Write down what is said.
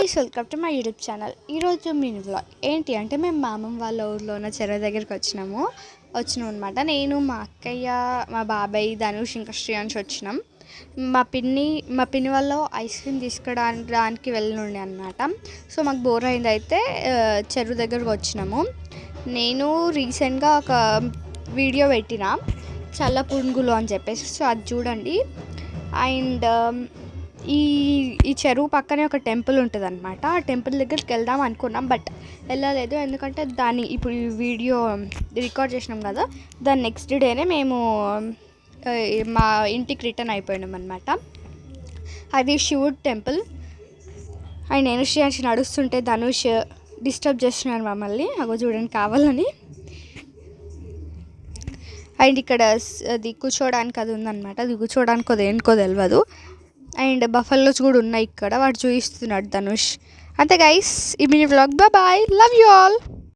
Guys, welcome to my YouTube channel. ఈరోజు mini vlog ఏంటి అంటే మేము మా అమ్మమ్మ వాళ్ళ ఊర్లో ఉన్న చెరువు దగ్గరికి వచ్చినాం అనమాట. నేను, మా అక్కయ్య, మా బాబాయ్, ధనుష్, ఇంకా శ్రీయాంష్ వచ్చినాం. మా పిన్ని వాళ్ళు ఐస్ క్రీమ్ తీసుకురావడానికి వెళ్ళుండే అనమాట. సో మాకు బోర్ అయింది, అయితే చెరువు దగ్గరకు వచ్చినాము. నేను రీసెంట్గా ఒక వీడియో పెట్టిన చల్ల పునుగులు అని చెప్పేసి, సో అది చూడండి. అండ్ ఈ చెరువు పక్కనే ఒక టెంపుల్ ఉంటుంది అనమాట. ఆ టెంపుల్ దగ్గరికి వెళ్దాం అనుకున్నాం, బట్ వెళ్ళలేదు. ఎందుకంటే దాన్ని ఇప్పుడు ఈ వీడియో రికార్డ్ చేసినాం కదా, దాని నెక్స్ట్ డేనే మేము మా ఇంటికి రిటర్న్ అయిపోయినాం అనమాట. అది శివుడు టెంపుల్. అండ్ నేను శ్రీయాంష్ నడుస్తుంటే ధనుష్ డిస్టర్బ్ చేస్తున్నారు మమ్మల్ని, అగో చూడండి కావాలని. అండ్ ఇక్కడ అది కూర్చోడానికి అది ఉందన్నమాట. అది కూర్చోడానికి అది ఏంటో తెలియదు. అండ్ బఫెల్లోస్ కూడా ఉన్నాయి ఇక్కడ, వాడు చూపిస్తున్నాడు ధనుష్. అంతే గైస్, ఈ mini vlog. Bye, love you all.